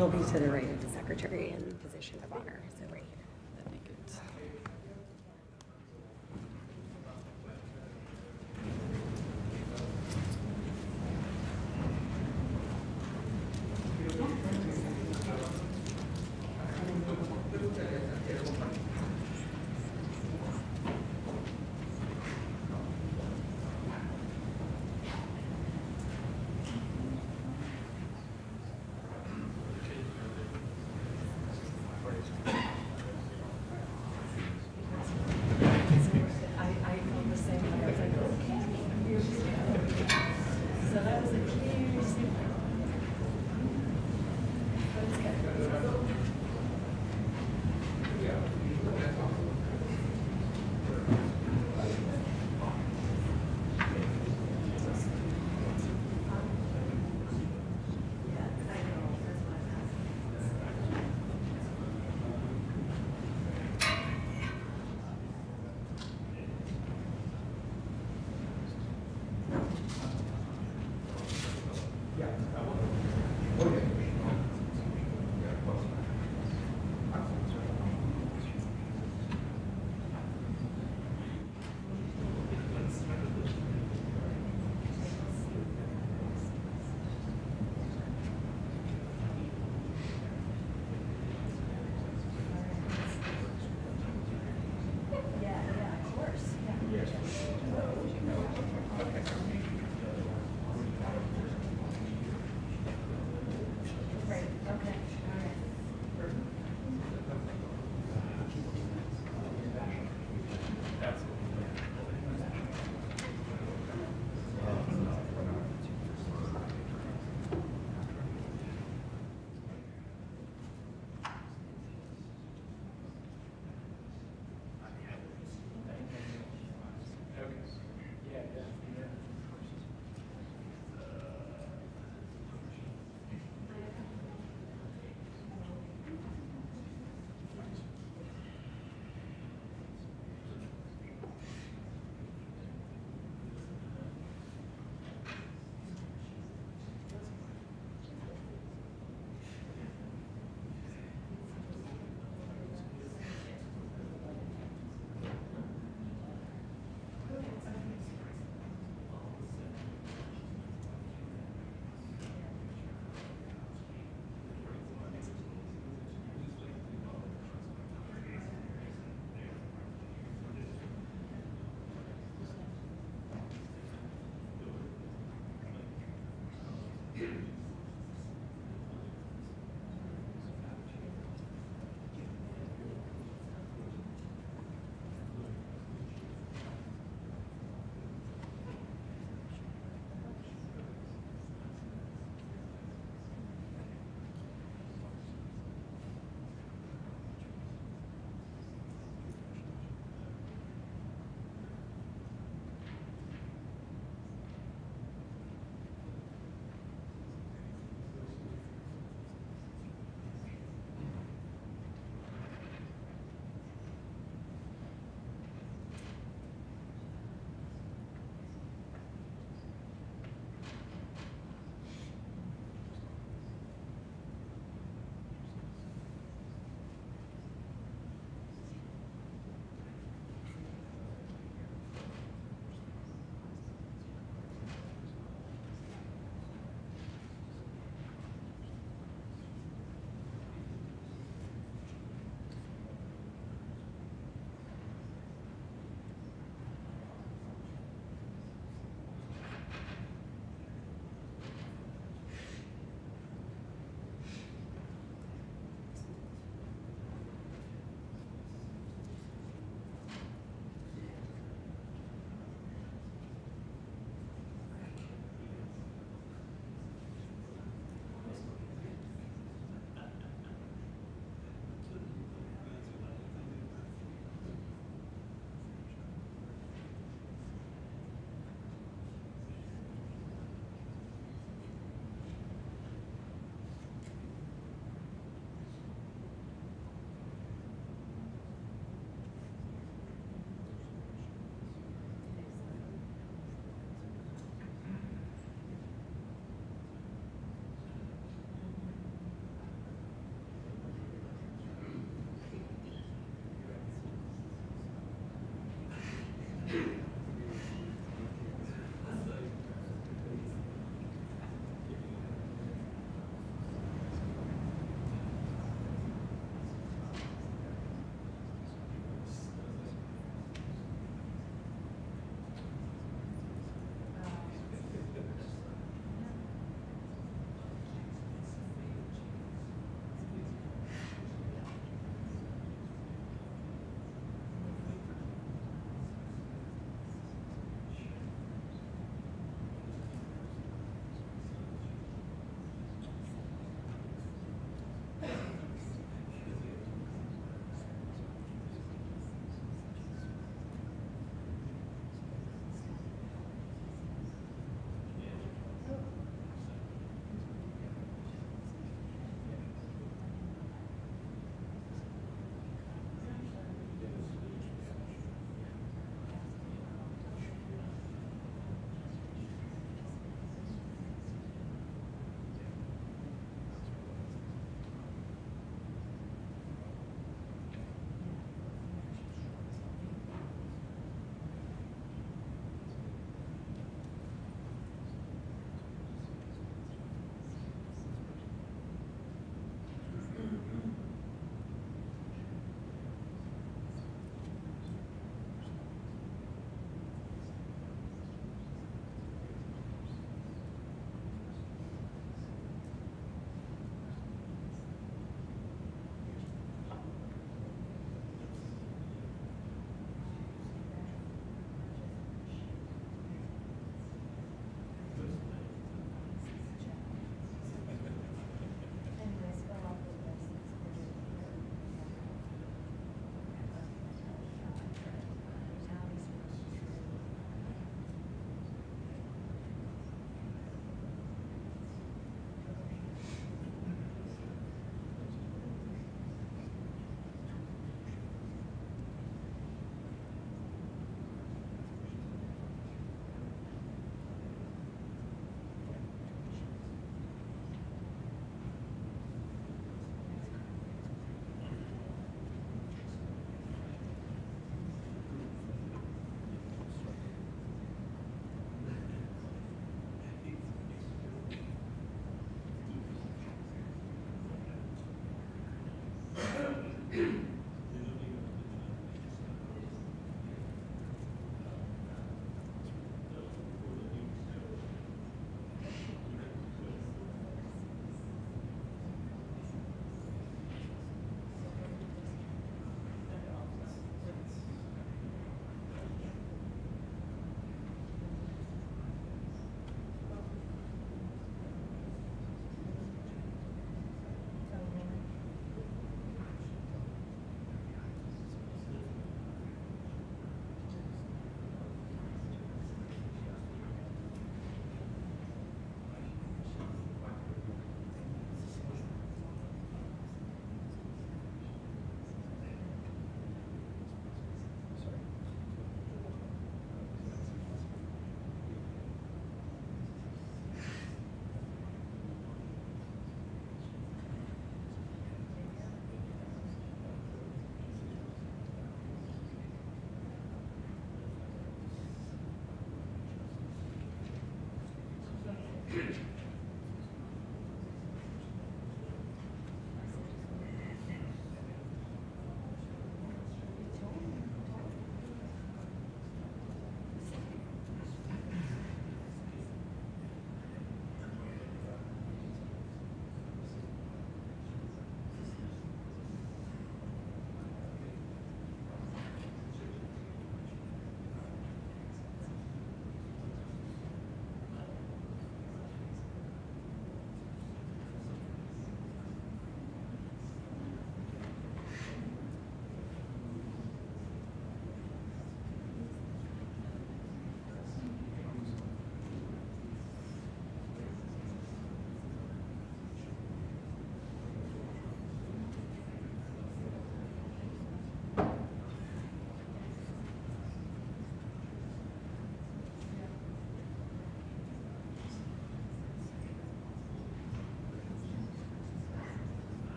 He'll be to the right of the Secretary in position of honor, so right here. That'd be good.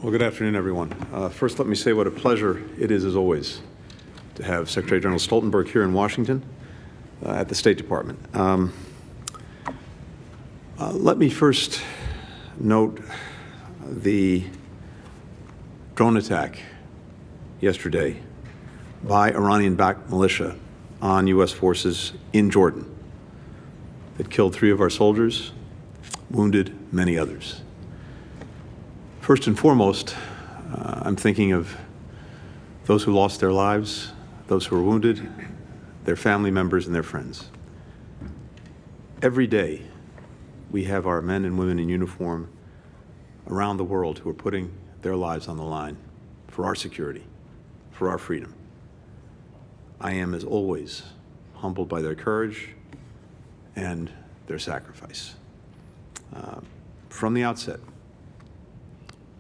Well, good afternoon, everyone. First, let me say what a pleasure it is, as always, to have Secretary General Stoltenberg here in Washington at the State Department. Let me first note the drone attack yesterday by Iranian-backed militia on U.S. forces in Jordan that killed 3 of our soldiers, wounded many others. First and foremost, I'm thinking of those who lost their lives, those who were wounded, their family members, and their friends. Every day, we have our men and women in uniform around the world who are putting their lives on the line for our security, for our freedom. I am, as always, humbled by their courage and their sacrifice. From the outset,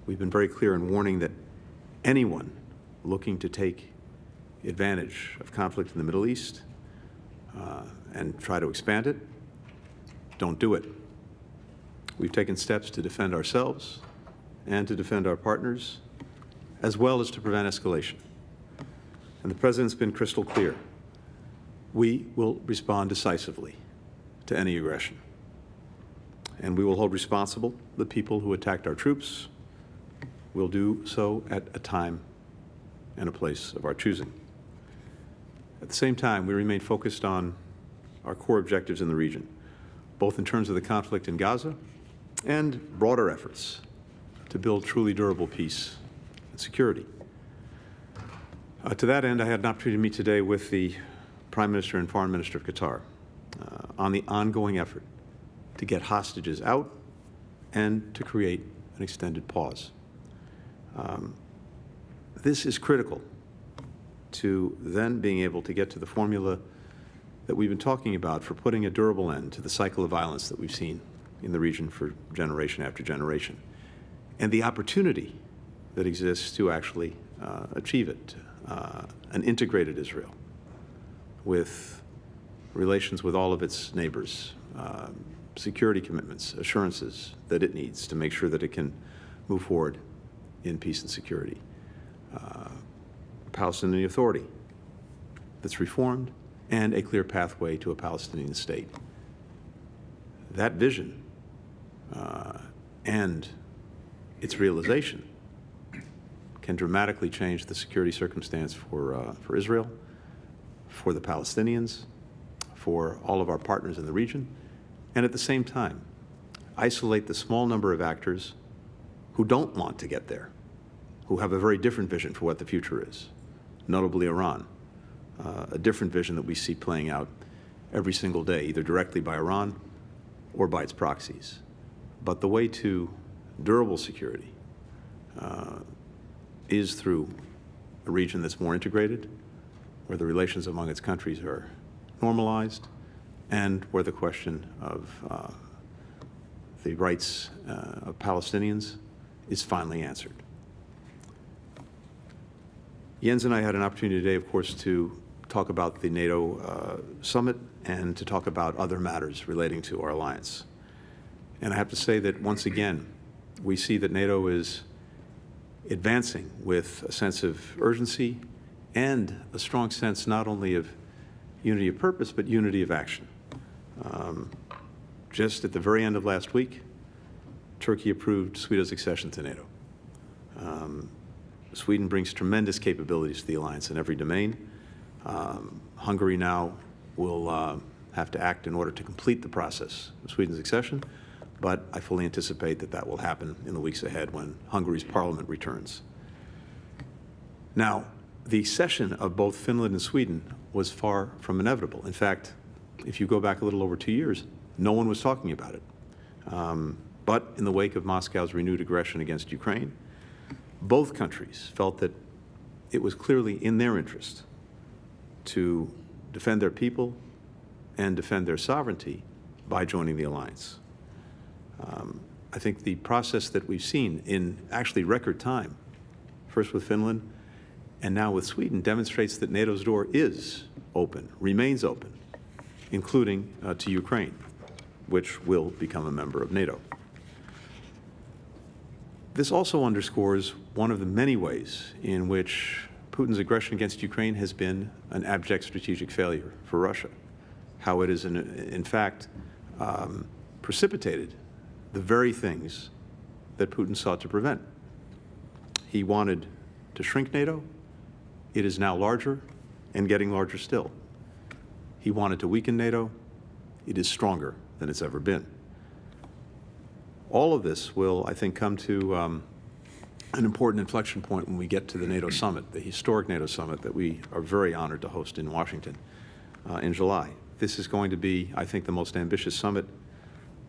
we've been very clear in warning that anyone looking to take advantage of conflict in the Middle East and try to expand it, don't do it. We've taken steps to defend ourselves and to defend our partners, as well as to prevent escalation. And the President's been crystal clear. We will respond decisively to any aggression. And we will hold responsible the people who attacked our troops. We'll do so at a time and a place of our choosing. At the same time, we remain focused on our core objectives in the region, both in terms of the conflict in Gaza and broader efforts to build truly durable peace and security. To that end, I had an opportunity to meet today with the Prime Minister and Foreign Minister of Qatar on the ongoing effort to get hostages out and to create an extended pause. This is critical to then being able to get to the formula that we've been talking about for putting a durable end to the cycle of violence that we've seen in the region for generation after generation, and the opportunity that exists to actually achieve it, an integrated Israel with relations with all of its neighbors, security commitments, assurances that it needs to make sure that it can move forward in peace and security. Palestinian Authority that's reformed, and a clear pathway to a Palestinian state. That vision and its realization can dramatically change the security circumstance for Israel, for the Palestinians, for all of our partners in the region, and at the same time, isolate the small number of actors who don't want to get there, who have a very different vision for what the future is, notably Iran, a different vision that we see playing out every single day, either directly by Iran or by its proxies. But the way to durable security is through a region that's more integrated, where the relations among its countries are normalized, and where the question of the rights of Palestinians is finally answered. Jens and I had an opportunity today, of course, to talk about the NATO summit and to talk about other matters relating to our alliance. And I have to say that, once again, we see that NATO is advancing with a sense of urgency and a strong sense not only of unity of purpose, but unity of action. Just at the very end of last week, Turkey approved Sweden's accession to NATO. Sweden brings tremendous capabilities to the alliance in every domain. Hungary now will have to act in order to complete the process of Sweden's accession, but I fully anticipate that that will happen in the weeks ahead when Hungary's parliament returns. Now, the accession of both Finland and Sweden was far from inevitable. In fact, if you go back a little over 2 years, no one was talking about it. But in the wake of Moscow's renewed aggression against Ukraine, both countries felt that it was clearly in their interest to defend their people and defend their sovereignty by joining the alliance. I think the process that we've seen in actually record time, first with Finland and now with Sweden, demonstrates that NATO's door is open, remains open, including to Ukraine, which will become a member of NATO. This also underscores one of the many ways in which Putin's aggression against Ukraine has been an abject strategic failure for Russia, how it has, in fact, precipitated the very things that Putin sought to prevent. He wanted to shrink NATO. It is now larger and getting larger still. He wanted to weaken NATO. It is stronger than it's ever been. All of this will, I think, come to an important inflection point when we get to the NATO summit, the historic NATO summit that we are very honored to host in Washington in July. This is going to be, I think, the most ambitious summit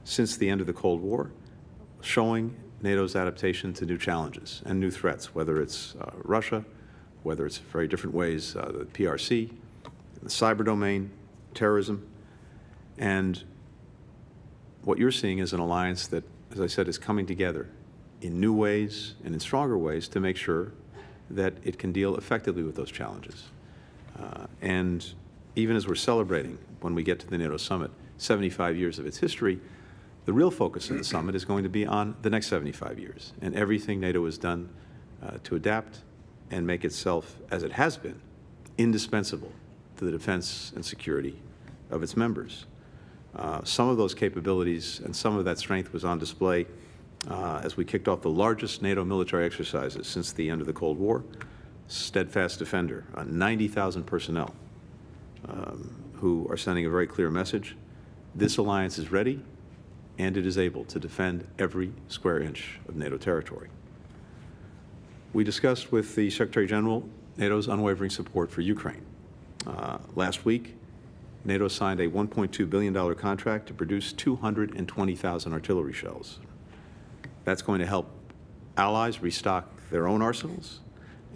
since the end of the Cold War, showing NATO's adaptation to new challenges and new threats, whether it's Russia, whether it's very different ways, the PRC, the cyber domain, terrorism. And what you're seeing is an alliance that, as I said, is coming together in new ways and in stronger ways to make sure that it can deal effectively with those challenges. And even as we're celebrating, when we get to the NATO summit, 75 years of its history, the real focus of the summit is going to be on the next 75 years and everything NATO has done to adapt and make itself, as it has been, indispensable to the defense and security of its members. Some of those capabilities and some of that strength was on display as we kicked off the largest NATO military exercises since the end of the Cold War. Steadfast Defender, 90,000 personnel who are sending a very clear message. This alliance is ready, and it is able to defend every square inch of NATO territory. We discussed with the Secretary General NATO's unwavering support for Ukraine. Last week, NATO signed a $1.2 billion contract to produce 220,000 artillery shells. That's going to help allies restock their own arsenals,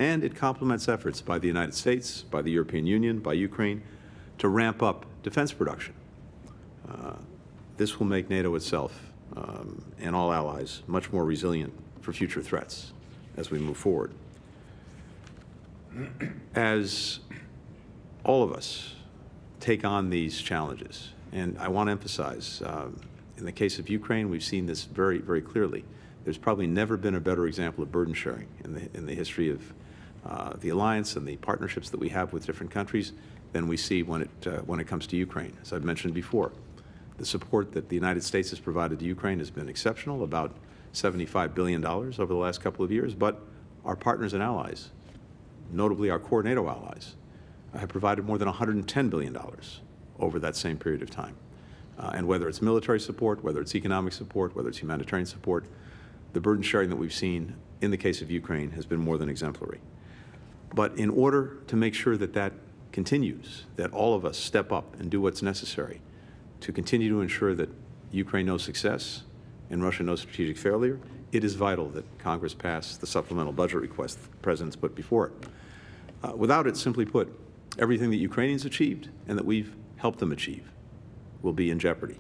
and it complements efforts by the United States, by the European Union, by Ukraine, to ramp up defense production. This will make NATO itself and all allies much more resilient for future threats as we move forward. As all of us take on these challenges, and I want to emphasize, in the case of Ukraine, we've seen this very, very clearly. There's probably never been a better example of burden sharing in the history of the alliance and the partnerships that we have with different countries than we see when it comes to Ukraine. As I've mentioned before, the support that the United States has provided to Ukraine has been exceptional, about $75 billion over the last couple of years, but our partners and allies, notably our core NATO allies, have provided more than $110 billion over that same period of time. And whether it's military support, whether it's economic support, whether it's humanitarian support, the burden sharing that we've seen in the case of Ukraine has been more than exemplary. But in order to make sure that that continues, that all of us step up and do what's necessary to continue to ensure that Ukraine knows success and Russia knows strategic failure, it is vital that Congress pass the supplemental budget request the President's put before it. Without it, simply put, everything that Ukrainians achieved and that we've helped them achieve will be in jeopardy.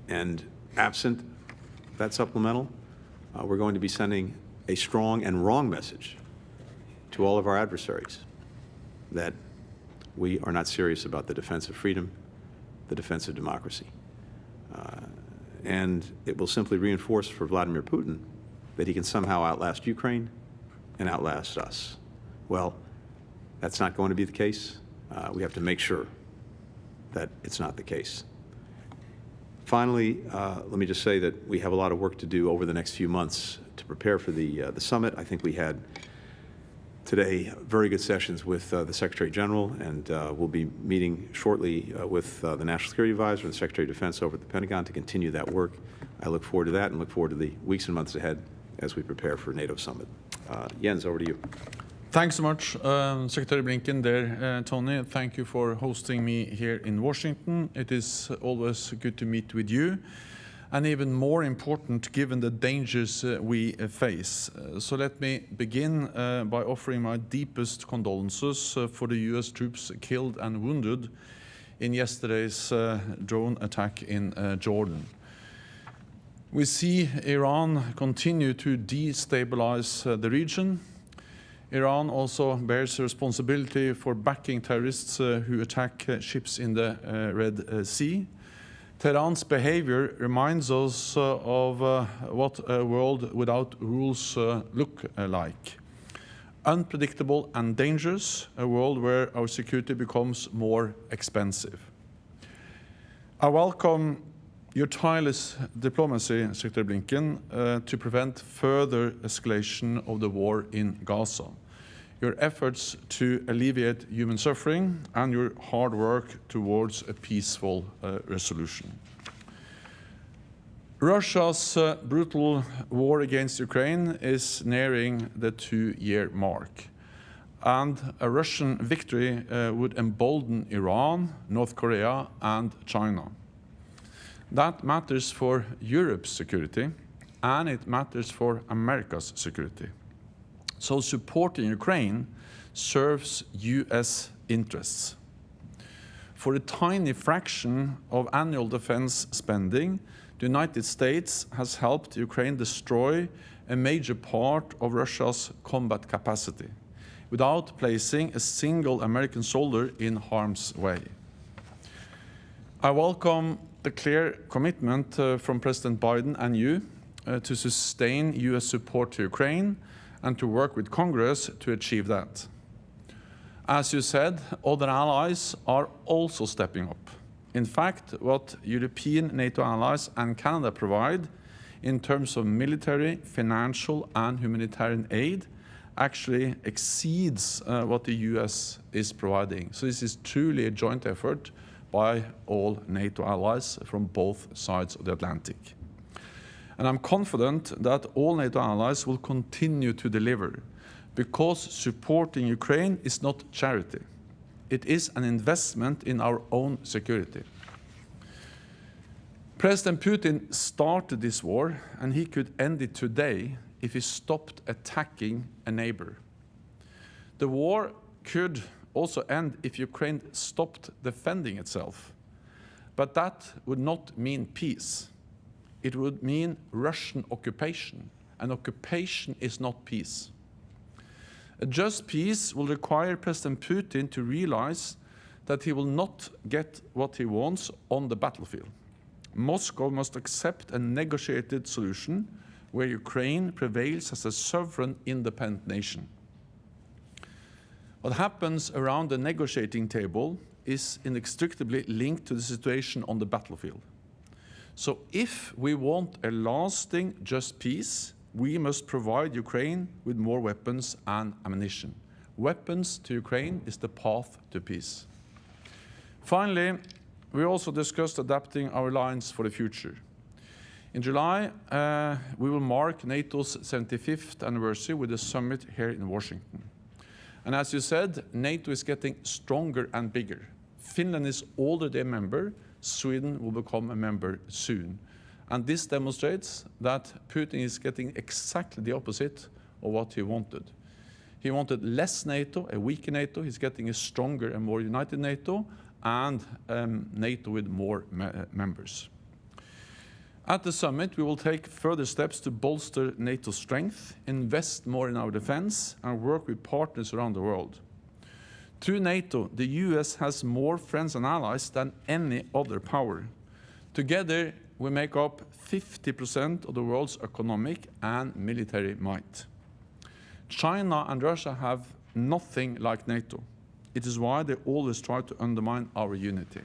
And absent that supplemental, we're going to be sending a strong and wrong message to all of our adversaries that we are not serious about the defense of freedom, the defense of democracy. And it will simply reinforce for Vladimir Putin that he can somehow outlast Ukraine and outlast us. Well, that's not going to be the case. We have to make sure that it's not the case. Finally, let me just say that we have a lot of work to do over the next few months to prepare for the summit. I think we had today very good sessions with the Secretary General, and we'll be meeting shortly with the National Security Advisor and the Secretary of Defense over at the Pentagon to continue that work. I look forward to that and look forward to the weeks and months ahead as we prepare for NATO summit. Jens, over to you. Thanks so much, Secretary Blinken there, Tony. Thank you for hosting me here in Washington. It is always good to meet with you, and even more important given the dangers we face. So let me begin by offering my deepest condolences for the US troops killed and wounded in yesterday's drone attack in Jordan. We see Iran continue to destabilize the region. Iran also bears responsibility for backing terrorists who attack ships in the Red Sea. Tehran's behavior reminds us of what a world without rules look like. Unpredictable and dangerous, a world where our security becomes more expensive. I welcome your tireless diplomacy, Secretary Blinken, to prevent further escalation of the war in Gaza, your efforts to alleviate human suffering, and your hard work towards a peaceful resolution. Russia's brutal war against Ukraine is nearing the 2-year mark, and a Russian victory would embolden Iran, North Korea, and China. That matters for Europe's security, and it matters for America's security. So supporting Ukraine serves US interests. For a tiny fraction of annual defense spending, the United States has helped Ukraine destroy a major part of Russia's combat capacity without placing a single American soldier in harm's way. I welcome the clear commitment from President Biden and you to sustain US support to Ukraine and to work with Congress to achieve that. As you said, other allies are also stepping up. In fact, what European NATO allies and Canada provide in terms of military, financial, and humanitarian aid actually exceeds what the US is providing. So this is truly a joint effort by all NATO allies from both sides of the Atlantic. And I'm confident that all NATO allies will continue to deliver, because supporting Ukraine is not charity. It is an investment in our own security. President Putin started this war, and he could end it today if he stopped attacking a neighbor. The war could also end if Ukraine stopped defending itself. But that would not mean peace. It would mean Russian occupation, and occupation is not peace. A just peace will require President Putin to realize that he will not get what he wants on the battlefield. Moscow must accept a negotiated solution where Ukraine prevails as a sovereign, independent nation. What happens around the negotiating table is inextricably linked to the situation on the battlefield. So if we want a lasting, just peace, we must provide Ukraine with more weapons and ammunition. Weapons to Ukraine is the path to peace. Finally, we also discussed adapting our alliance for the future. In July, we will mark NATO's 75th anniversary with a summit here in Washington. And as you said, NATO is getting stronger and bigger. Finland is already a member. Sweden will become a member soon. And this demonstrates that Putin is getting exactly the opposite of what he wanted. He wanted less NATO, a weaker NATO. He's getting a stronger and more united NATO, and NATO with more members. At the summit, we will take further steps to bolster NATO's strength, invest more in our defense, and work with partners around the world. Through NATO, the US has more friends and allies than any other power. Together, we make up 50% of the world's economic and military might. China and Russia have nothing like NATO. It is why they always try to undermine our unity.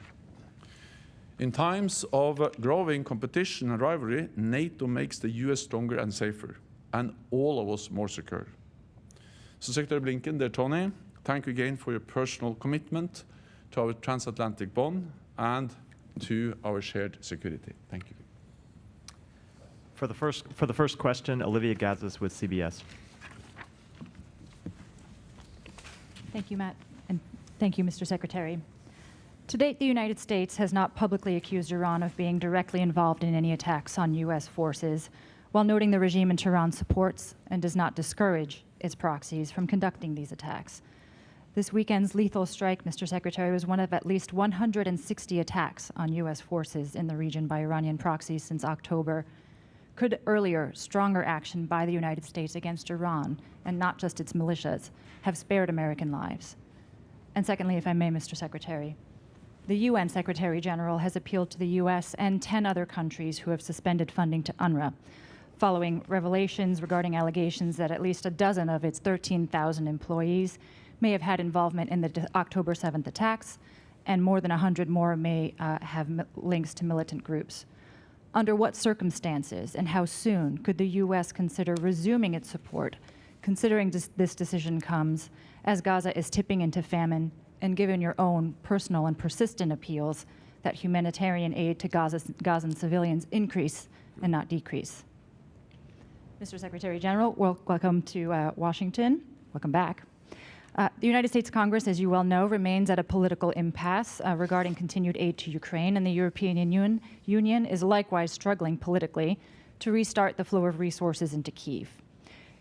In times of growing competition and rivalry, NATO makes the US stronger and safer, and all of us more secure. So Secretary Blinken, dear Tony, thank you again for your personal commitment to our transatlantic bond and to our shared security. Thank you. For the first question, Olivia Gazis with CBS. Thank you, Matt, and thank you, Mr. Secretary. To date, the United States has not publicly accused Iran of being directly involved in any attacks on U.S. forces, while noting the regime in Tehran supports and does not discourage its proxies from conducting these attacks. This weekend's lethal strike, Mr. Secretary, was one of at least 160 attacks on U.S. forces in the region by Iranian proxies since October. Could earlier, stronger action by the United States against Iran, and not just its militias, have spared American lives? And secondly, if I may, Mr. Secretary, the UN Secretary General has appealed to the US and 10 other countries who have suspended funding to UNRWA, following revelations regarding allegations that at least a dozen of its 13,000 employees may have had involvement in the October 7th attacks, and more than 100 more may have links to militant groups. Under what circumstances and how soon could the U.S. consider resuming its support, considering this decision comes as Gaza is tipping into famine, and given your own personal and persistent appeals that humanitarian aid to Gazan civilians increase and not decrease? Mr. Secretary General, welcome to Washington. Welcome back. The United States Congress, as you well know, remains at a political impasse regarding continued aid to Ukraine, and the European Union is likewise struggling politically to restart the flow of resources into Kyiv.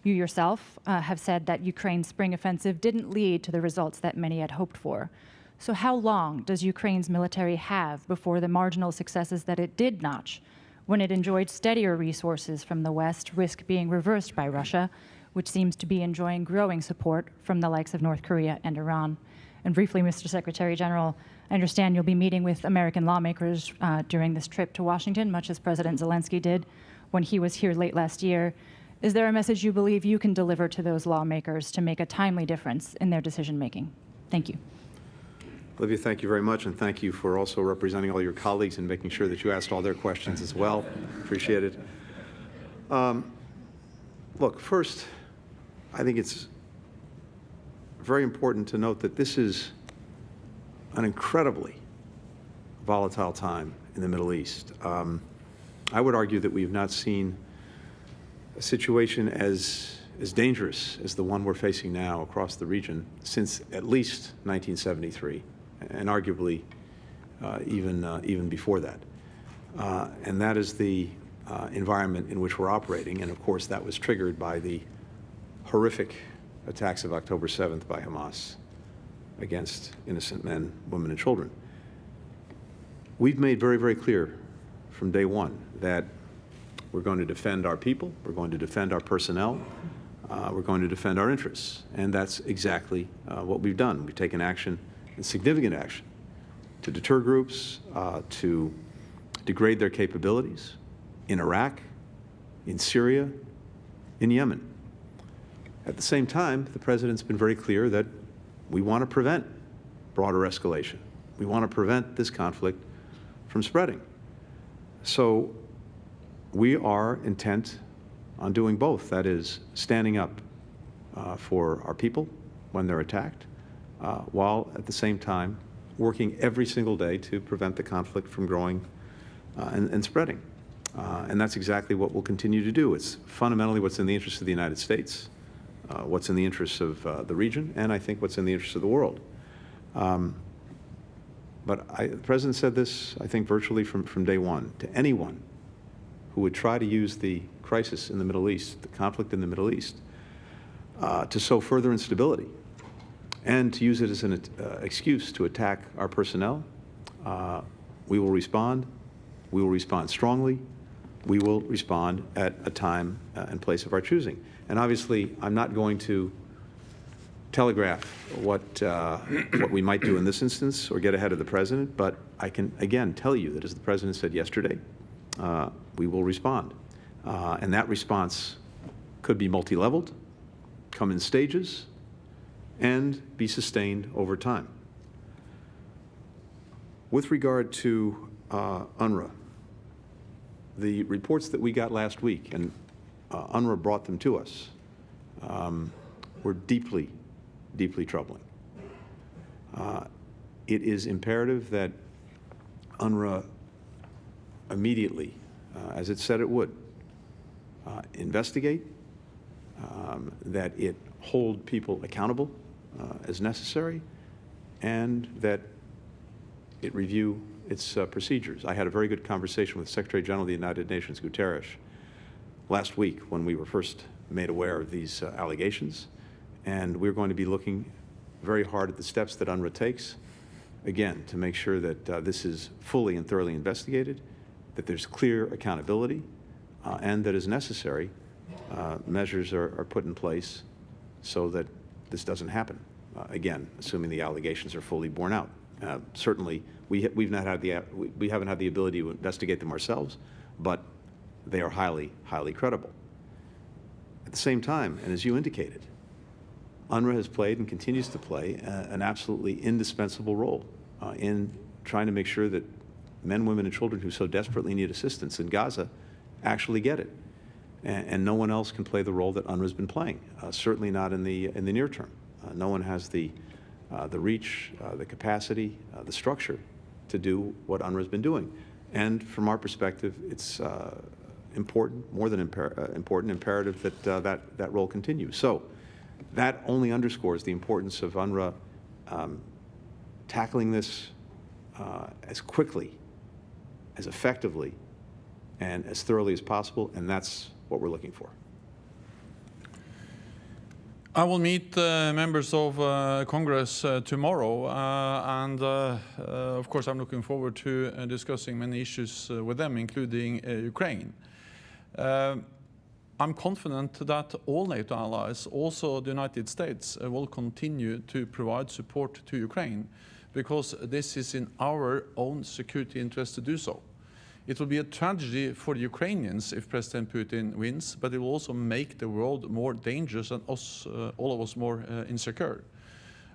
You yourself have said that Ukraine's spring offensive didn't lead to the results that many had hoped for. So how long does Ukraine's military have before the marginal successes that it did notch, when it enjoyed steadier resources from the West, risk being reversed by Russia, which seems to be enjoying growing support from the likes of North Korea and Iran? And briefly, Mr. Secretary General, I understand you'll be meeting with American lawmakers during this trip to Washington, much as President Zelensky did when he was here late last year. Is there a message you believe you can deliver to those lawmakers to make a timely difference in their decision-making? Thank you. Olivia, thank you very much, and thank you for also representing all your colleagues and making sure that you asked all their questions as well. Appreciate it. Look, first, I think it's very important to note that this is an incredibly volatile time in the Middle East. I would argue that we have not seen a situation as dangerous as the one we're facing now across the region since at least 1973, and arguably even before that. And that is the environment in which we're operating. And of course, that was triggered by the horrific attacks of October 7th by Hamas against innocent men, women, and children. We've made very, very clear from day one that we're going to defend our people, we're going to defend our personnel, we're going to defend our interests. And that's exactly what we've done. We've taken action, and significant action, to deter groups, to degrade their capabilities in Iraq, in Syria, in Yemen. At the same time, the President's been very clear that we want to prevent broader escalation. We want to prevent this conflict from spreading. So we are intent on doing both. That is, standing up for our people when they're attacked, while at the same time working every single day to prevent the conflict from growing and spreading. And that's exactly what we'll continue to do. It's fundamentally what's in the interest of the United States, what's in the interests of the region, and I think what's in the interest of the world. But the President said this, I think, virtually from day one. To anyone who would try to use the crisis in the Middle East, the conflict in the Middle East, to sow further instability and to use it as an excuse to attack our personnel, we will respond. We will respond strongly. We will respond at a time and place of our choosing. And obviously, I'm not going to telegraph what we might do in this instance or get ahead of the President, but I can, again, tell you that, as the President said yesterday, we will respond. And that response could be multi-leveled, come in stages, and be sustained over time. With regard to UNRWA, the reports that we got last week, and UNRWA brought them to us, were deeply, deeply troubling. It is imperative that UNRWA immediately, as it said it would, investigate, that it hold people accountable as necessary, and that it review its procedures. I had a very good conversation with Secretary General of the United Nations, Guterres, last week when we were first made aware of these allegations, and we're going to be looking very hard at the steps that UNRWA takes, again, to make sure that this is fully and thoroughly investigated, that there's clear accountability, and that, as necessary, measures are put in place so that this doesn't happen, again, assuming the allegations are fully borne out. Certainly, we haven't had the ability to investigate them ourselves, but they are highly, highly credible. At the same time, and as you indicated, UNRWA has played and continues to play an absolutely indispensable role in trying to make sure that men, women, and children who so desperately need assistance in Gaza actually get it. And no one else can play the role that UNRWA has been playing, certainly not in the near term. No one has the reach, the capacity, the structure to do what UNRWA has been doing. And from our perspective, it's important, more than important, imperative that that role continues. So that only underscores the importance of UNRWA tackling this as quickly, as effectively, and as thoroughly as possible, and that's what we're looking for. I will meet members of Congress tomorrow, and of course I'm looking forward to discussing many issues with them, including Ukraine. I'm confident that all NATO allies, also the United States, will continue to provide support to Ukraine, because this is in our own security interest to do so. It will be a tragedy for the Ukrainians if President Putin wins, but it will also make the world more dangerous and all of us more insecure.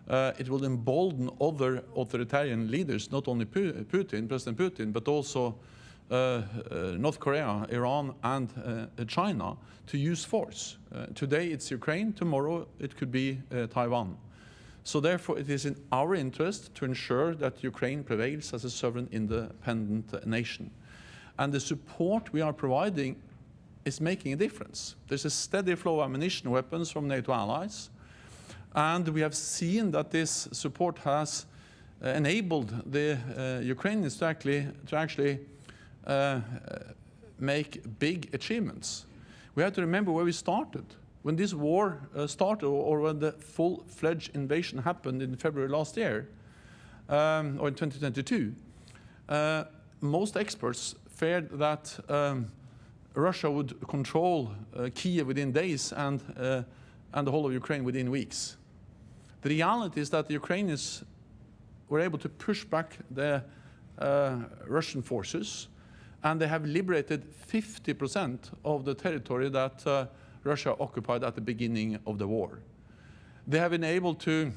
It will embolden other authoritarian leaders, not only President Putin, but also North Korea, Iran, and China, to use force. Today it's Ukraine, tomorrow it could be Taiwan. So therefore it is in our interest to ensure that Ukraine prevails as a sovereign, independent nation. And the support we are providing is making a difference. There's a steady flow of ammunition and weapons from NATO allies, and we have seen that this support has enabled the Ukrainians to actually make big achievements. We have to remember where we started. When this war started, or when the full-fledged invasion happened in February last year, or in 2022, most experts feared that Russia would control Kiev within days and the whole of Ukraine within weeks. The reality is that the Ukrainians were able to push back the Russian forces, and they have liberated 50% of the territory that Russia occupied at the beginning of the war. They have been able to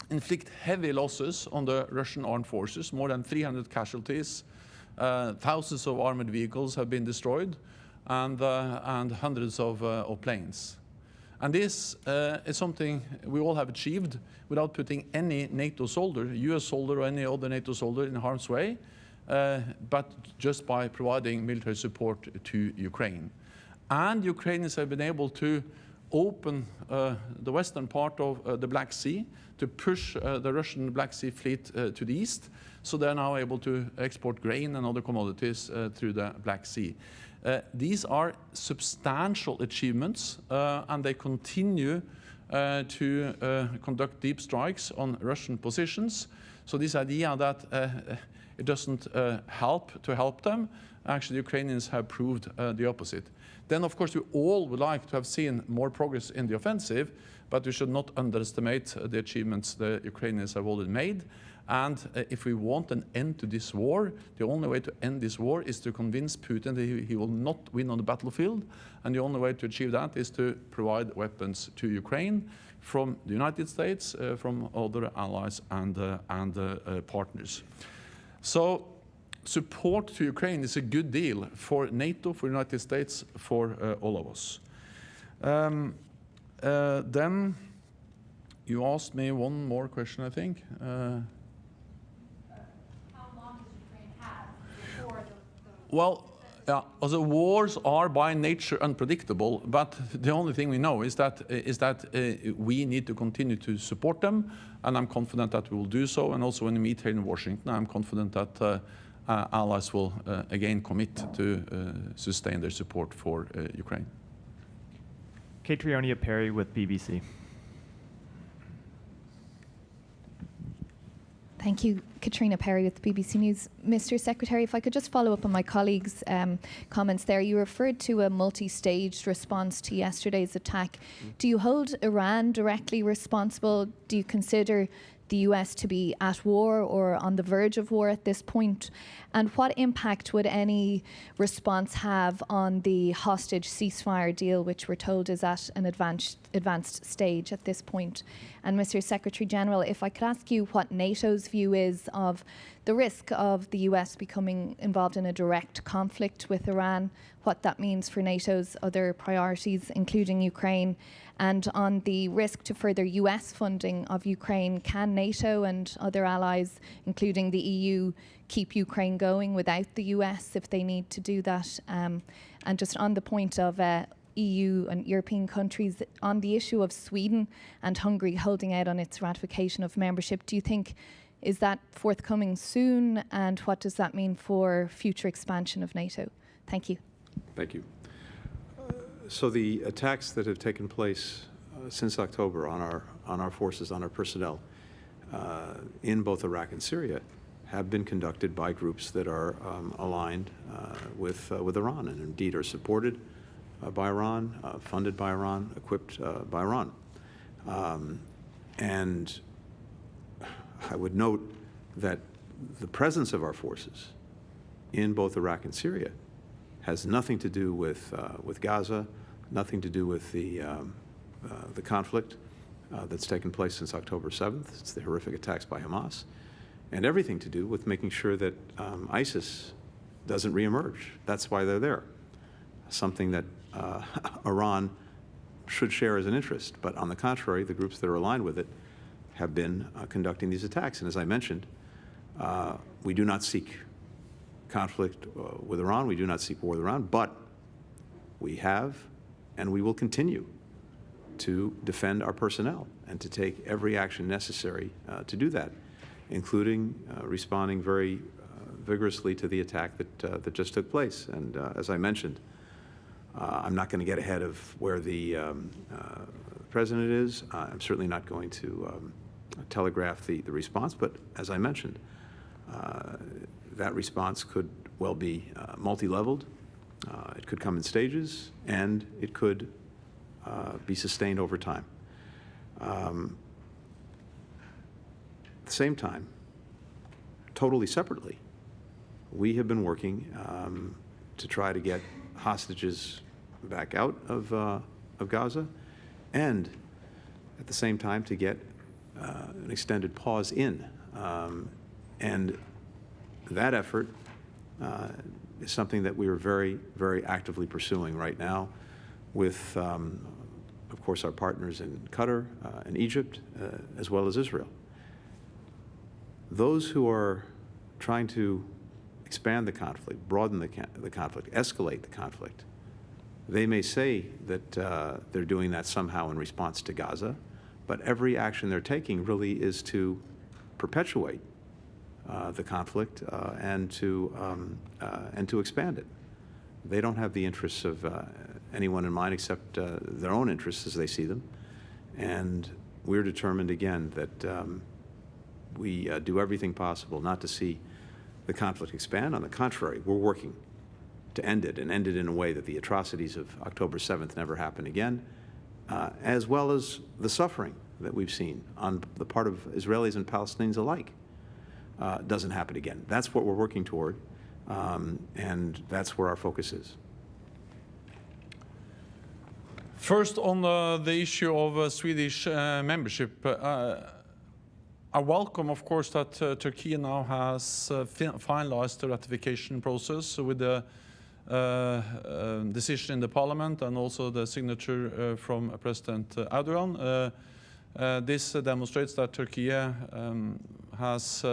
inflict heavy losses on the Russian armed forces, more than 300 casualties. Thousands of armored vehicles have been destroyed, and hundreds of planes. And this is something we all have achieved without putting any NATO soldier, US soldier or any other NATO soldier, in harm's way, but just by providing military support to Ukraine. And Ukrainians have been able to open the western part of the Black Sea to push the Russian Black Sea fleet to the east. So they're now able to export grain and other commodities through the Black Sea. These are substantial achievements, and they continue to conduct deep strikes on Russian positions. So this idea that it doesn't help to help them, actually the Ukrainians have proved the opposite. Then, of course, we all would like to have seen more progress in the offensive, but we should not underestimate the achievements the Ukrainians have already made. And if we want an end to this war, the only way to end this war is to convince Putin that he will not win on the battlefield. And the only way to achieve that is to provide weapons to Ukraine from the United States, from other allies and partners. So support to Ukraine is a good deal for NATO, for the United States, for all of us. Then you asked me one more question, I think. Well, the wars are by nature unpredictable, but the only thing we know is that we need to continue to support them, and I'm confident that we will do so. And also when we meet here in Washington, I'm confident that allies will again commit to sustain their support for Ukraine. Catriona Perry with BBC. Thank you, Catriona Perry with BBC News. Mr. Secretary, if I could just follow up on my colleague's comments there. You referred to a multi-staged response to yesterday's attack. Do you hold Iran directly responsible? Do you consider the US to be at war or on the verge of war at this point? And what impact would any response have on the hostage ceasefire deal, which we're told is at an advanced stage at this point? And Mr. Secretary General, if I could ask you what NATO's view is of the risk of the US becoming involved in a direct conflict with Iran, what that means for NATO's other priorities, including Ukraine, and on the risk to further US funding of Ukraine. Can NATO and other allies, including the EU, keep Ukraine going without the US if they need to do that? And just on the point of EU and European countries, on the issue of Sweden and Hungary holding out on its ratification of membership, do you think, is that forthcoming soon? And what does that mean for future expansion of NATO? Thank you. Thank you. So the attacks that have taken place since October on our forces, on our personnel, in both Iraq and Syria, have been conducted by groups that are aligned with Iran, and indeed are supported by Iran, funded by Iran, equipped by Iran. And I would note that the presence of our forces in both Iraq and Syria has nothing to do with Gaza, nothing to do with the conflict that's taken place since October 7th. It's the horrific attacks by Hamas, and everything to do with making sure that ISIS doesn't reemerge. That's why they're there, something that Iran should share as an interest. But on the contrary, the groups that are aligned with it have been conducting these attacks. And as I mentioned, we do not seek conflict with Iran. We do not seek war with Iran, but we have and we will continue to defend our personnel and to take every action necessary to do that, including responding very vigorously to the attack that just took place. And as I mentioned, I'm not going to get ahead of where the President is. I'm certainly not going to telegraph the response, but as I mentioned, that response could well be multi-leveled. It could come in stages, and it could be sustained over time. At the same time, totally separately, we have been working to try to get hostages back out of Gaza, and at the same time to get an extended pause in. And that effort is something that we are very, very actively pursuing right now with, of course, our partners in Qatar and Egypt, as well as Israel. Those who are trying to expand the conflict, broaden the conflict, escalate the conflict, they may say that they're doing that somehow in response to Gaza, but every action they're taking really is to perpetuate the conflict and to expand it. They don't have the interests of anyone in mind except their own interests as they see them. And we're determined, again, that we do everything possible not to see the conflict expand. On the contrary, we're working to end it, and end it in a way that the atrocities of October 7th never happen again, as well as the suffering that we've seen on the part of Israelis and Palestinians alike doesn't happen again. That's what we're working toward, and that's where our focus is. First, on the issue of Swedish membership, I welcome, of course, that Turkey now has finalized the ratification process with the decision in the parliament and also the signature from President Erdogan. This demonstrates that Turkey has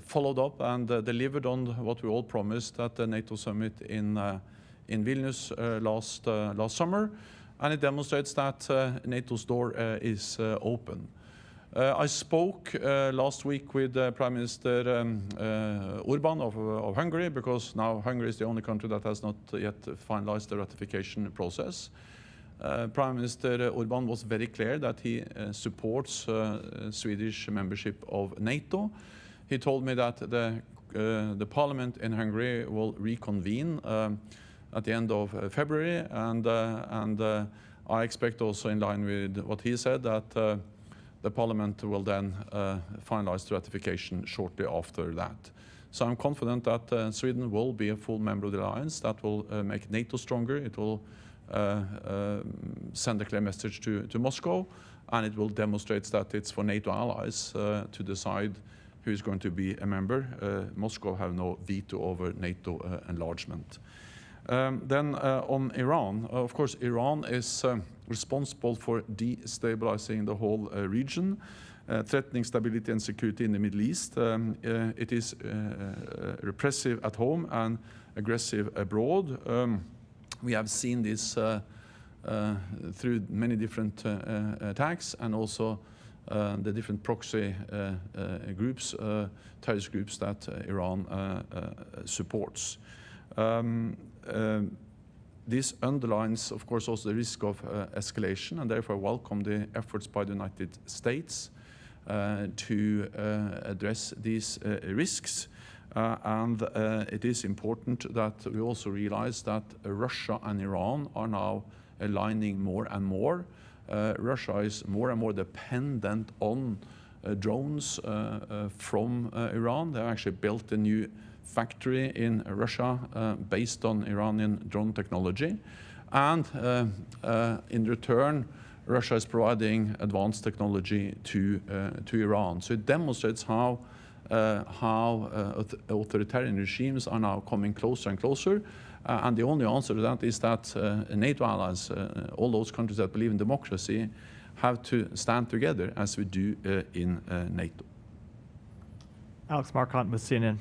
followed up and delivered on what we all promised at the NATO summit in Vilnius last summer, and it demonstrates that NATO's door is open. I spoke last week with Prime Minister Orban of Hungary, because now Hungary is the only country that has not yet finalized the ratification process. Prime Minister Orban was very clear that he supports Swedish membership of NATO. He told me that the parliament in Hungary will reconvene at the end of February, and I expect also, in line with what he said, that the Parliament will then finalize the ratification shortly after that. So I'm confident that Sweden will be a full member of the alliance. That will make NATO stronger. It will send a clear message to Moscow, and it will demonstrate that it's for NATO allies to decide who is going to be a member. Moscow have no veto over NATO enlargement. Then on Iran, of course, Iran is responsible for destabilizing the whole region, threatening stability and security in the Middle East. It is repressive at home and aggressive abroad. We have seen this through many different attacks, and also the different proxy groups, terrorist groups that Iran supports. This underlines, of course, also the risk of escalation, and therefore welcome the efforts by the United States to address these risks. And it is important that we also realize that Russia and Iran are now aligning more and more. Russia is more and more dependent on drones from Iran. They actually built a new factory in Russia based on Iranian drone technology. And in return, Russia is providing advanced technology to Iran. So it demonstrates how authoritarian regimes are now coming closer and closer. And the only answer to that is that NATO allies, all those countries that believe in democracy, have to stand together as we do in NATO. Alex Marquardt with CNN.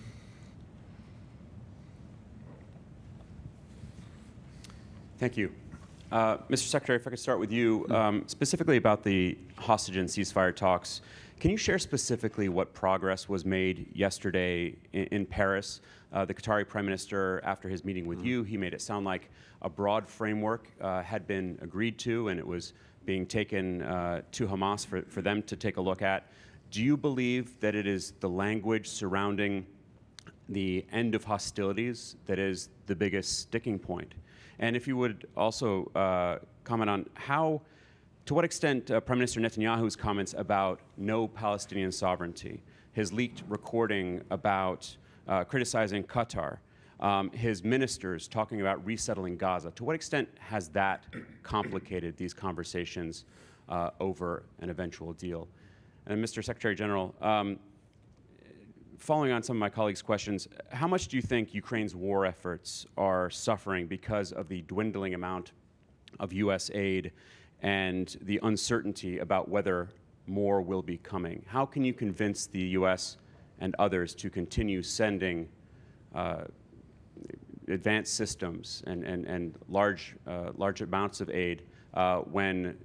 Thank you. Mr. Secretary, if I could start with you, specifically about the hostage and ceasefire talks. Can you share specifically what progress was made yesterday in Paris? The Qatari Prime Minister, after his meeting with you, he made it sound like a broad framework had been agreed to, and it was being taken to Hamas for them to take a look at. Do you believe that it is the language surrounding the end of hostilities that is the biggest sticking point? And if you would also comment on to what extent Prime Minister Netanyahu's comments about no Palestinian sovereignty, his leaked recording about criticizing Qatar, his ministers talking about resettling Gaza, to what extent has that complicated these conversations over an eventual deal? And Mr. Secretary General, following on some of my colleagues' questions, how much do you think Ukraine's war efforts are suffering because of the dwindling amount of U.S. aid and the uncertainty about whether more will be coming? How can you convince the U.S. and others to continue sending advanced systems and large amounts of aid when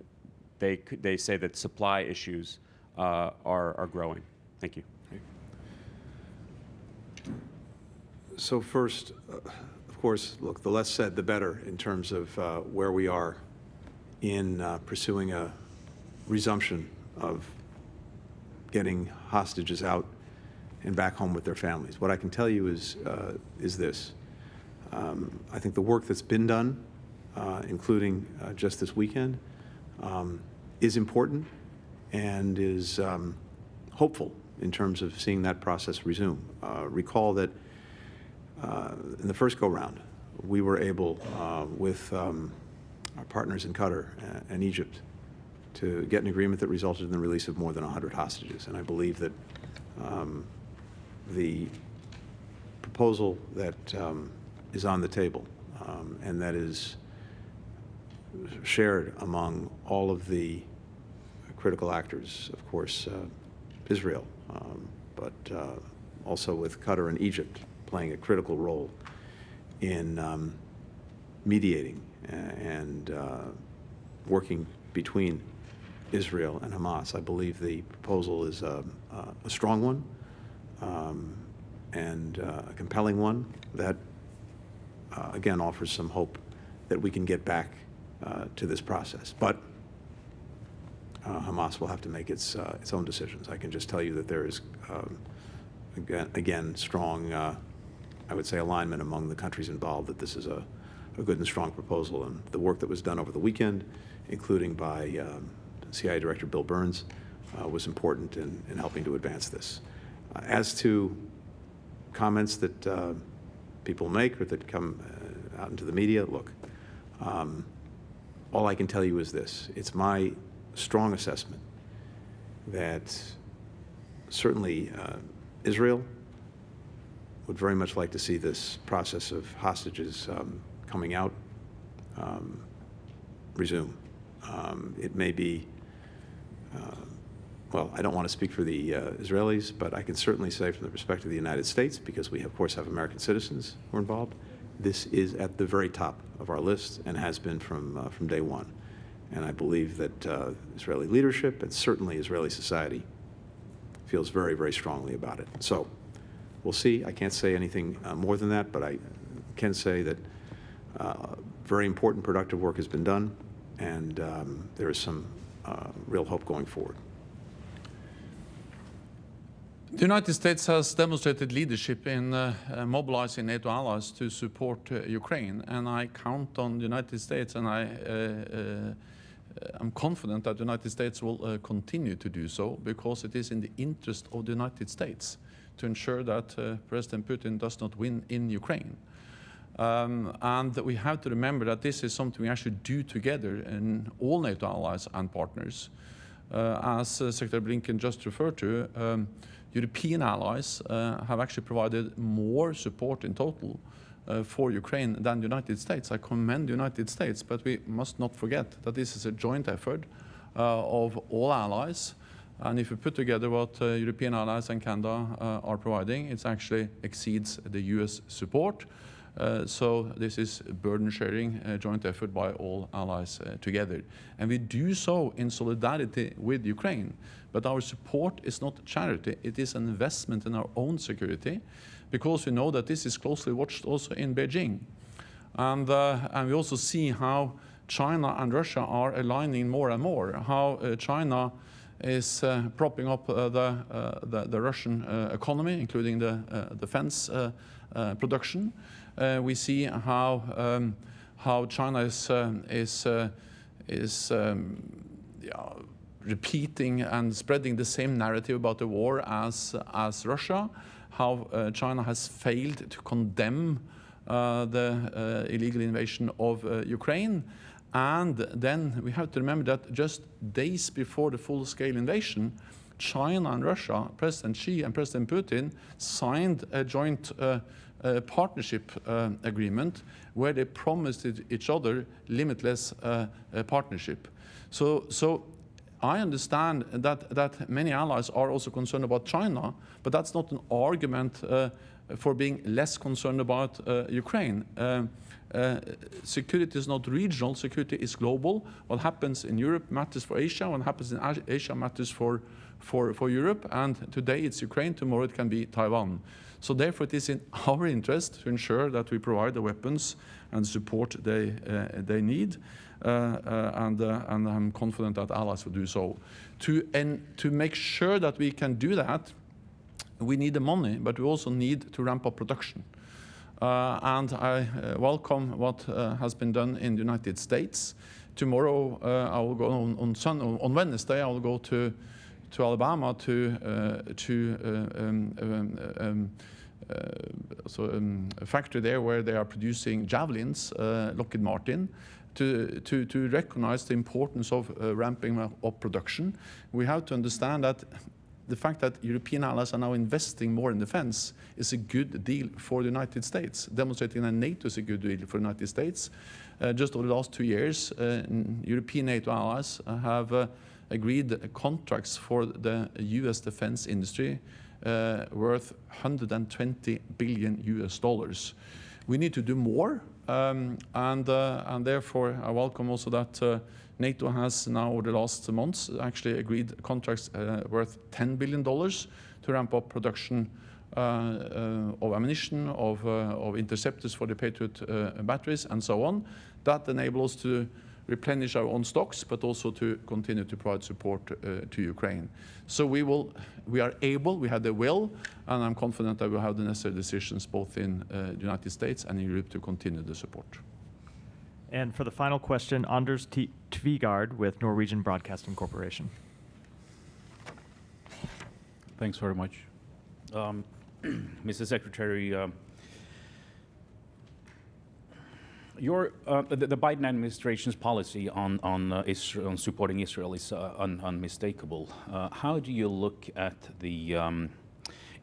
they say that supply issues are growing? Thank you. So first, of course, look, the less said, the better in terms of where we are in pursuing a resumption of getting hostages out and back home with their families. What I can tell you is this. I think the work that's been done, including just this weekend, is important and is hopeful in terms of seeing that process resume. Recall that in the first go-round, we were able, with our partners in Qatar and Egypt, to get an agreement that resulted in the release of more than 100 hostages. And I believe that the proposal that is on the table and that is shared among all of the critical actors, of course, Israel, but also with Qatar and Egypt playing a critical role in mediating and working between Israel and Hamas. I believe the proposal is a strong one and a compelling one that, again, offers some hope that we can get back to this process. But Hamas will have to make its own decisions. I can just tell you that there is, again, strong, I would say, alignment among the countries involved that this is a good and strong proposal. And the work that was done over the weekend, including by CIA Director Bill Burns, was important in helping to advance this. As to comments that people make or that come out into the media, look, all I can tell you is this. It's my strong assessment that certainly Israel would very much like to see this process of hostages coming out resume. It may be, well, I don't want to speak for the Israelis, but I can certainly say from the perspective of the United States, because we of course have American citizens who are involved, this is at the very top of our list and has been from day one. And I believe that Israeli leadership and certainly Israeli society feels very, very strongly about it. So we'll see. I can't say anything more than that, but I can say that very important productive work has been done, and there is some real hope going forward. The United States has demonstrated leadership in mobilizing NATO allies to support Ukraine, and I count on the United States, and I'm confident that the United States will continue to do so, because it is in the interest of the United States to ensure that President Putin does not win in Ukraine. And we have to remember that this is something we actually do together in all NATO allies and partners. As Secretary Blinken just referred to, European allies have actually provided more support in total for Ukraine than the United States. I commend the United States, but we must not forget that this is a joint effort of all allies. And if you put together what European allies and Canada are providing, it actually exceeds the US support. So this is burden sharing, joint effort by all allies together. And we do so in solidarity with Ukraine. But our support is not charity, it is an investment in our own security, because we know that this is closely watched also in Beijing. And we also see how China and Russia are aligning more and more, how China is propping up the Russian economy, including the defense production. We see how China is repeating and spreading the same narrative about the war as Russia, how China has failed to condemn the illegal invasion of Ukraine. And then we have to remember that just days before the full-scale invasion, China and Russia, President Xi and President Putin, signed a joint partnership agreement where they promised each other limitless partnership. So I understand that many allies are also concerned about China, but that's not an argument for being less concerned about Ukraine. Security is not regional, security is global. What happens in Europe matters for Asia, what happens in Asia matters for Europe, and today it's Ukraine, tomorrow it can be Taiwan. So therefore it is in our interest to ensure that we provide the weapons and support they need, and I'm confident that allies will do so. To make sure that we can do that, we need the money, but we also need to ramp up production. And I welcome what has been done in the United States. Tomorrow I will go on Wednesday I will go to Alabama a factory there where they are producing javelins, Lockheed Martin, to recognize the importance of ramping up production. We have to understand that the fact that European allies are now investing more in defense is a good deal for the United States, demonstrating that NATO is a good deal for the United States. Just over the last 2 years, European NATO allies have agreed contracts for the US defense industry worth $120 billion. We need to do more, and therefore I welcome also that NATO has now, over the last months, actually agreed contracts worth $10 billion to ramp up production of ammunition, of interceptors for the Patriot batteries, and so on. That enables us to replenish our own stocks, but also to continue to provide support to Ukraine. So we are able, we have the will, and I'm confident that we'll have the necessary decisions both in the United States and in Europe to continue the support. And for the final question, Anders Tvegard with Norwegian Broadcasting Corporation. Thanks very much. Mr. Secretary, the Biden administration's policy on supporting Israel is unmistakable. How do you look at the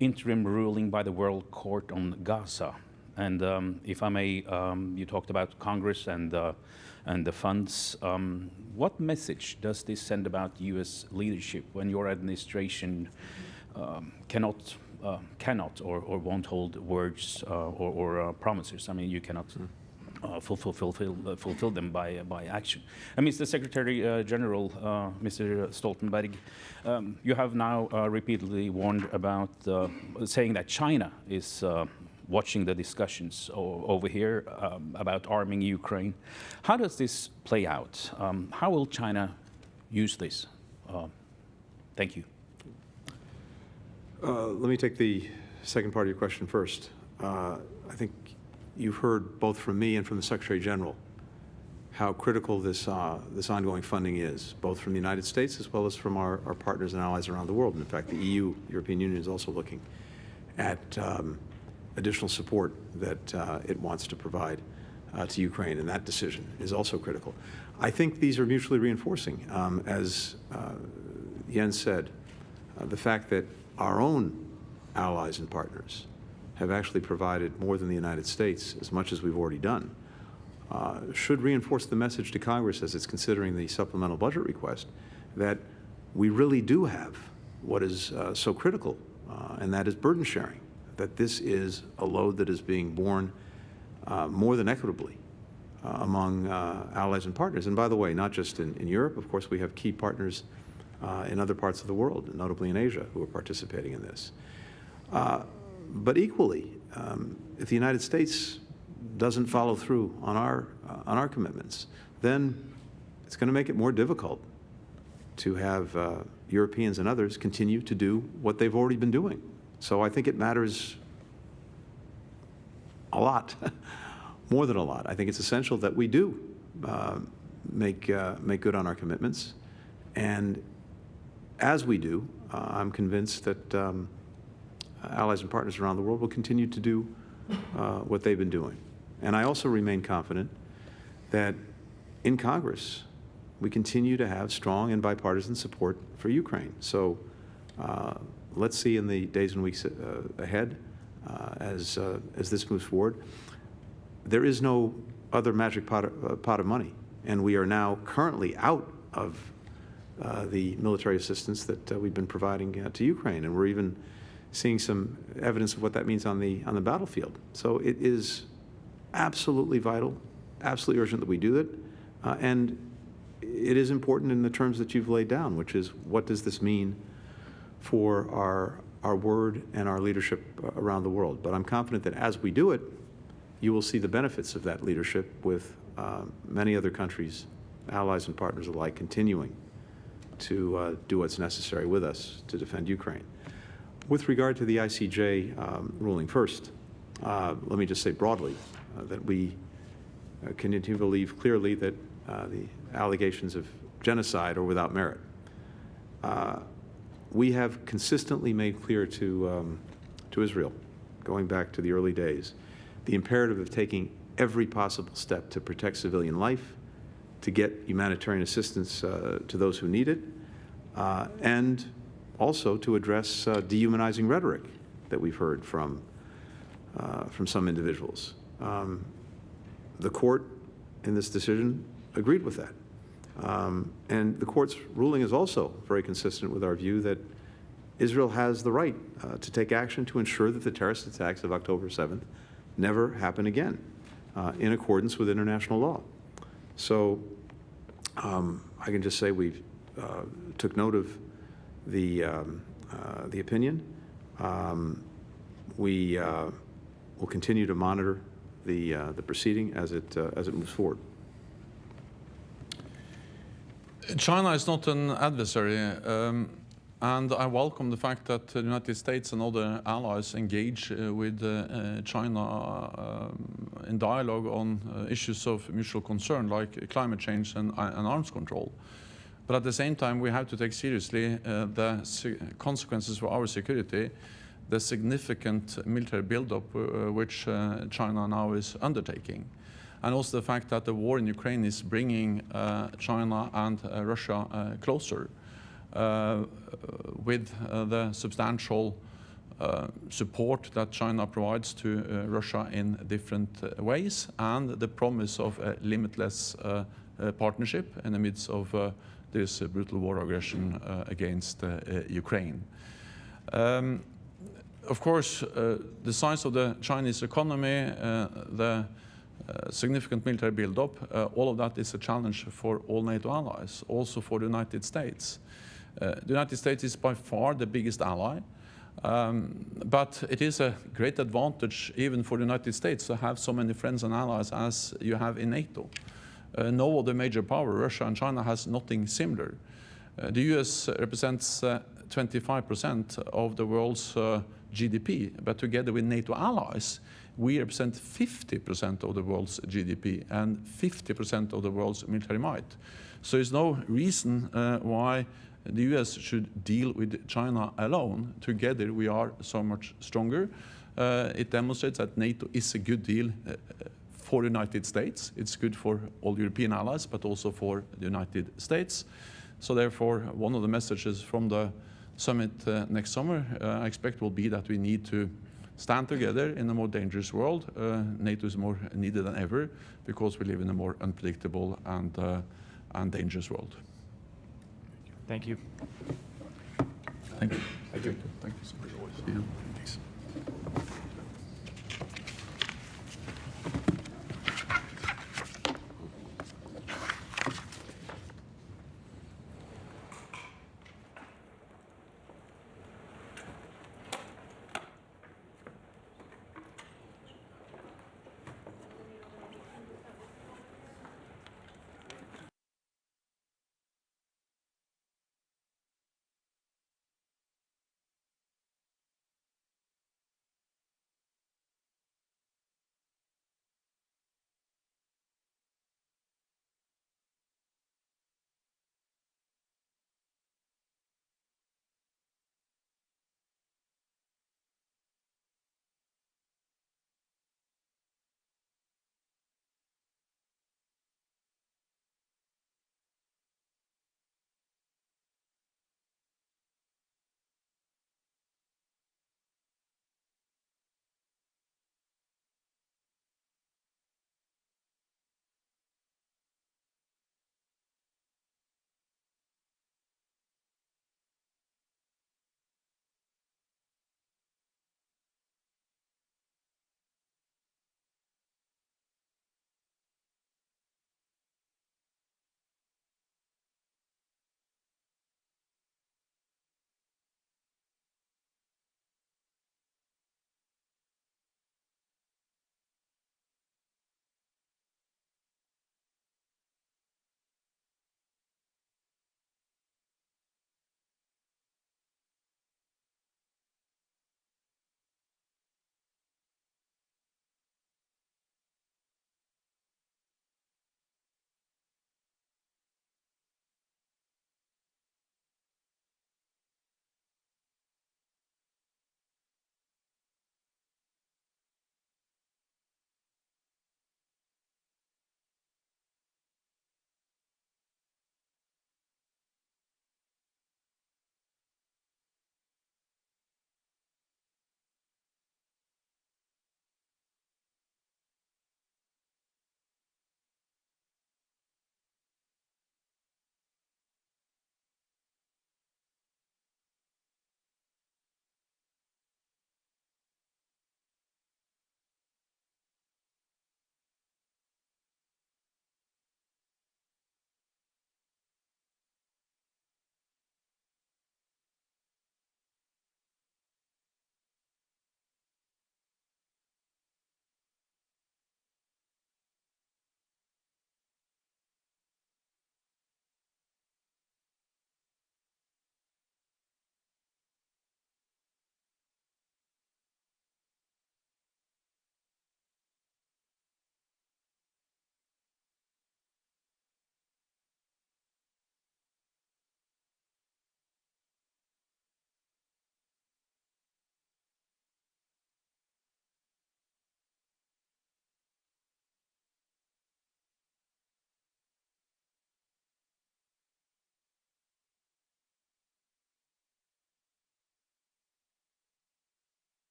interim ruling by the World Court on Gaza? And if I may, you talked about Congress and the funds. What message does this send about U.S. leadership when your administration cannot or won't hold words or promises? I mean, you cannot fulfill them by action. And Mr. Secretary General, Mr. Stoltenberg, you have now repeatedly warned about saying that China is watching the discussions over here about arming Ukraine. How does this play out? How will China use this? Thank you. Let me take the second part of your question first. I think you've heard both from me and from the Secretary General how critical this ongoing funding is, both from the United States as well as from our partners and allies around the world. And in fact, the EU, European Union, is also looking at additional support that it wants to provide to Ukraine, and that decision is also critical. I think these are mutually reinforcing. As Jens said, the fact that our own allies and partners have actually provided more than the United States, as much as we've already done, should reinforce the message to Congress as it's considering the supplemental budget request that we really do have what is so critical, and that is burden sharing, that this is a load that is being borne more than equitably among allies and partners. And by the way, not just in Europe, of course, we have key partners in other parts of the world, notably in Asia, who are participating in this. But equally, if the United States doesn't follow through on our commitments, then it's going to make it more difficult to have Europeans and others continue to do what they've already been doing. So I think it matters a lot, more than a lot. I think it's essential that we do make good on our commitments, and as we do, I'm convinced that allies and partners around the world will continue to do what they've been doing. And I also remain confident that in Congress, we continue to have strong and bipartisan support for Ukraine. So let's see in the days and weeks ahead as this moves forward. There is no other magic pot of money, and we are now currently out of the military assistance that we've been providing to Ukraine, and we're even seeing some evidence of what that means on the battlefield. So it is absolutely vital, absolutely urgent that we do it, and it is important in the terms that you've laid down, which is what does this mean for our word and our leadership around the world. But I'm confident that as we do it, you will see the benefits of that leadership with many other countries, allies and partners alike, continuing to do what's necessary with us to defend Ukraine. With regard to the ICJ ruling first, let me just say broadly that we continue to believe clearly that the allegations of genocide are without merit. We have consistently made clear to Israel, going back to the early days, the imperative of taking every possible step to protect civilian life, to get humanitarian assistance to those who need it, and also to address dehumanizing rhetoric that we've heard from some individuals. The court in this decision agreed with that. And the court's ruling is also very consistent with our view that Israel has the right to take action to ensure that the terrorist attacks of October 7th never happen again in accordance with international law. So I can just say we took note of the opinion. We will continue to monitor the proceeding as it moves forward. China is not an adversary, and I welcome the fact that the United States and other allies engage with China in dialogue on issues of mutual concern like climate change and arms control. But at the same time, we have to take seriously the consequences for our security, the significant military buildup which China now is undertaking. And also the fact that the war in Ukraine is bringing China and Russia closer with the substantial support that China provides to Russia in different ways, and the promise of a limitless partnership in the midst of this brutal war aggression against Ukraine. Of course, the size of the Chinese economy, the significant military buildup, all of that is a challenge for all NATO allies, also for the United States. The United States is by far the biggest ally, but it is a great advantage even for the United States to have so many friends and allies as you have in NATO. No other major power, Russia and China, has nothing similar. The US represents 25% of the world's GDP, but together with NATO allies, we represent 50% of the world's GDP and 50% of the world's military might. So there's no reason why the US should deal with China alone. Together we are so much stronger. It demonstrates that NATO is a good deal for the United States. It's good for all European allies, but also for the United States. So therefore, one of the messages from the summit next summer, I expect, will be that we need to stand together in a more dangerous world. NATO is more needed than ever because we live in a more unpredictable and dangerous world. Thank you. Thank you. Thank you. Thank you so much. Yeah. Thanks.